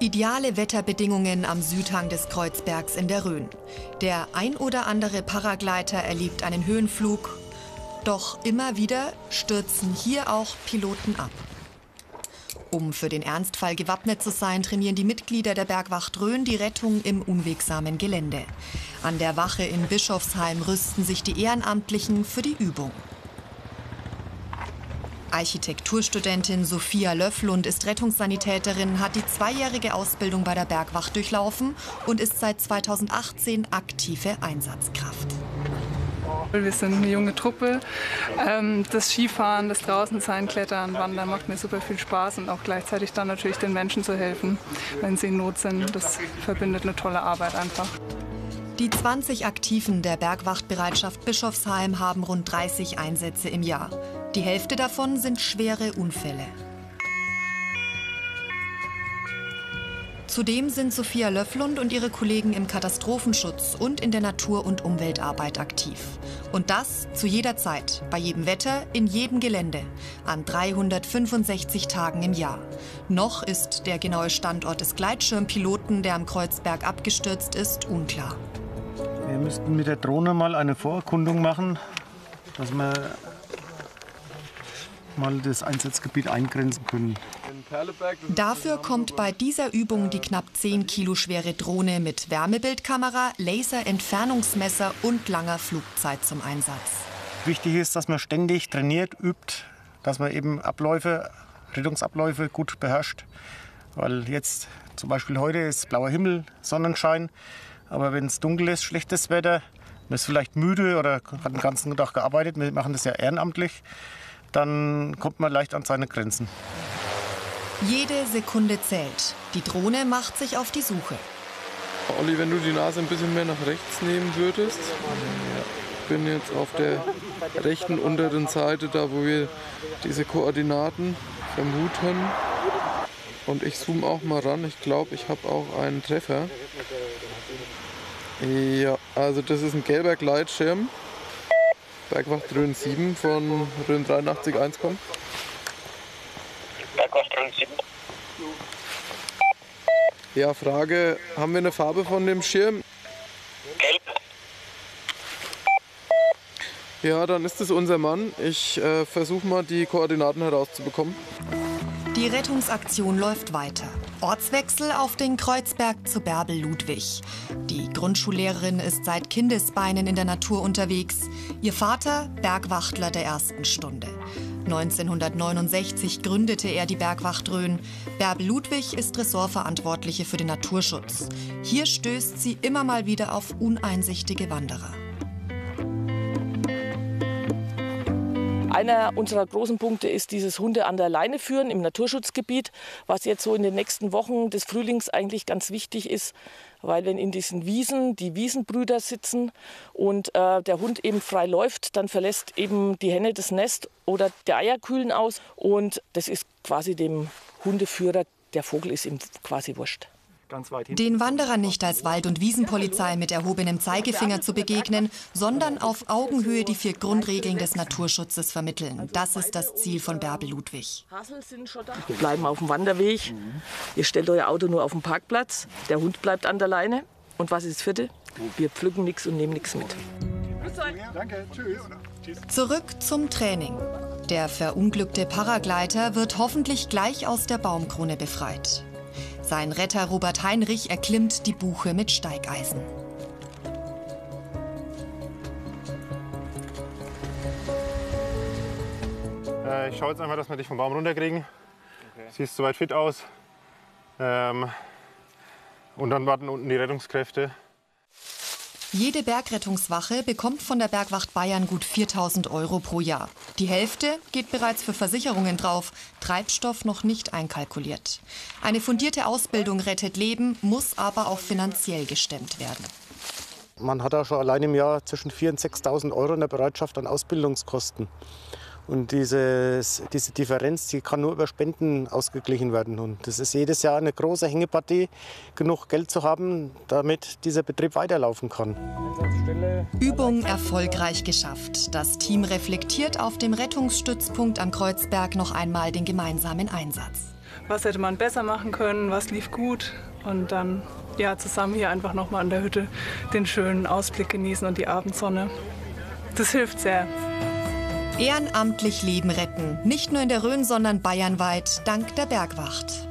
Ideale Wetterbedingungen am Südhang des Kreuzbergs in der Rhön. Der ein oder andere Paragleiter erlebt einen Höhenflug. Doch immer wieder stürzen hier auch Piloten ab. Um für den Ernstfall gewappnet zu sein, trainieren die Mitglieder der Bergwacht Rhön die Rettung im unwegsamen Gelände. An der Wache in Bischofsheim rüsten sich die Ehrenamtlichen für die Übung. Architekturstudentin Sophia Löfflund ist Rettungssanitäterin, hat die 2-jährige Ausbildung bei der Bergwacht durchlaufen und ist seit 2018 aktive Einsatzkraft. Wir sind eine junge Truppe. Das Skifahren, das Draußensein, Klettern, Wandern macht mir super viel Spaß und auch gleichzeitig dann natürlich den Menschen zu helfen, wenn sie in Not sind. Das verbindet eine tolle Arbeit einfach. Die 20 Aktiven der Bergwachtbereitschaft Bischofsheim haben rund 30 Einsätze im Jahr. Die Hälfte davon sind schwere Unfälle. Zudem sind Sophia Löfflund und ihre Kollegen im Katastrophenschutz und in der Natur- und Umweltarbeit aktiv. Und das zu jeder Zeit, bei jedem Wetter, in jedem Gelände, an 365 Tagen im Jahr. Noch ist der genaue Standort des Gleitschirmpiloten, der am Kreuzberg abgestürzt ist, unklar. Wir müssten mit der Drohne mal eine Vorerkundung machen, dass wir mal das Einsatzgebiet eingrenzen können. Dafür kommt bei dieser Übung die knapp 10 Kilo schwere Drohne mit Wärmebildkamera, Laserentfernungsmesser und langer Flugzeit zum Einsatz. Wichtig ist, dass man ständig trainiert, übt, dass man eben Rettungsabläufe gut beherrscht. Weil jetzt, zum Beispiel heute, ist blauer Himmel, Sonnenschein. Aber wenn es dunkel ist, schlechtes Wetter, man ist vielleicht müde oder hat den ganzen Tag gearbeitet, wir machen das ja ehrenamtlich, dann kommt man leicht an seine Grenzen. Jede Sekunde zählt. Die Drohne macht sich auf die Suche. Olli, wenn du die Nase ein bisschen mehr nach rechts nehmen würdest. Ich bin jetzt auf der rechten unteren Seite, da wo wir diese Koordinaten vermuten. Und ich zoome auch mal ran. Ich glaube, ich habe auch einen Treffer. Ja, also das ist ein gelber Gleitschirm. Bergwacht Rhön 7 von Rhön 83.1 kommt. Bergwacht Rhön 7. Ja, Frage, haben wir eine Farbe von dem Schirm? Gelb. Ja, dann ist es unser Mann. Ich versuche mal, die Koordinaten herauszubekommen. Die Rettungsaktion läuft weiter. Ortswechsel auf den Kreuzberg zu Bärbel Ludwig. Die Grundschullehrerin ist seit Kindesbeinen in der Natur unterwegs. Ihr Vater Bergwachtler der ersten Stunde. 1969 gründete er die Bergwacht Rhön. Bärbel Ludwig ist Ressortverantwortliche für den Naturschutz. Hier stößt sie immer mal wieder auf uneinsichtige Wanderer. Einer unserer großen Punkte ist dieses Hunde an der Leine führen im Naturschutzgebiet, was jetzt so in den nächsten Wochen des Frühlings eigentlich ganz wichtig ist, weil wenn in diesen Wiesen die Wiesenbrüder sitzen und der Hund eben frei läuft, dann verlässt eben die Henne das Nest oder der Eier kühlen aus und das ist quasi dem Hundeführer, der Vogel ist ihm quasi wurscht. Den Wanderern nicht als Wald- und Wiesenpolizei mit erhobenem Zeigefinger zu begegnen, sondern auf Augenhöhe die 4 Grundregeln des Naturschutzes vermitteln. Das ist das Ziel von Bärbel Ludwig. Wir bleiben auf dem Wanderweg. Ihr stellt euer Auto nur auf den Parkplatz. Der Hund bleibt an der Leine. Und was ist das 4.? Wir pflücken nichts und nehmen nichts mit. Danke, tschüss. Zurück zum Training. Der verunglückte Paragleiter wird hoffentlich gleich aus der Baumkrone befreit. Sein Retter Robert Heinrich erklimmt die Buche mit Steigeisen. Ich schaue jetzt einfach, dass wir dich vom Baum runterkriegen. Okay. Siehst soweit fit aus. Und dann warten unten die Rettungskräfte. Jede Bergrettungswache bekommt von der Bergwacht Bayern gut 4.000 € pro Jahr. Die Hälfte geht bereits für Versicherungen drauf, Treibstoff noch nicht einkalkuliert. Eine fundierte Ausbildung rettet Leben, muss aber auch finanziell gestemmt werden. Man hat auch schon allein im Jahr zwischen 4.000 und 6.000 € in der Bereitschaft an Ausbildungskosten. Und diese Differenz, die kann nur über Spenden ausgeglichen werden. Und das ist jedes Jahr eine große Hängepartie, genug Geld zu haben, damit dieser Betrieb weiterlaufen kann. Übung erfolgreich geschafft. Das Team reflektiert auf dem Rettungsstützpunkt am Kreuzberg noch einmal den gemeinsamen Einsatz. was hätte man besser machen können, was lief gut und dann ja, zusammen hier einfach nochmal an der Hütte den schönen Ausblick genießen und die Abendsonne. Das hilft sehr. Ehrenamtlich Leben retten, nicht nur in der Rhön, sondern bayernweit, dank der Bergwacht.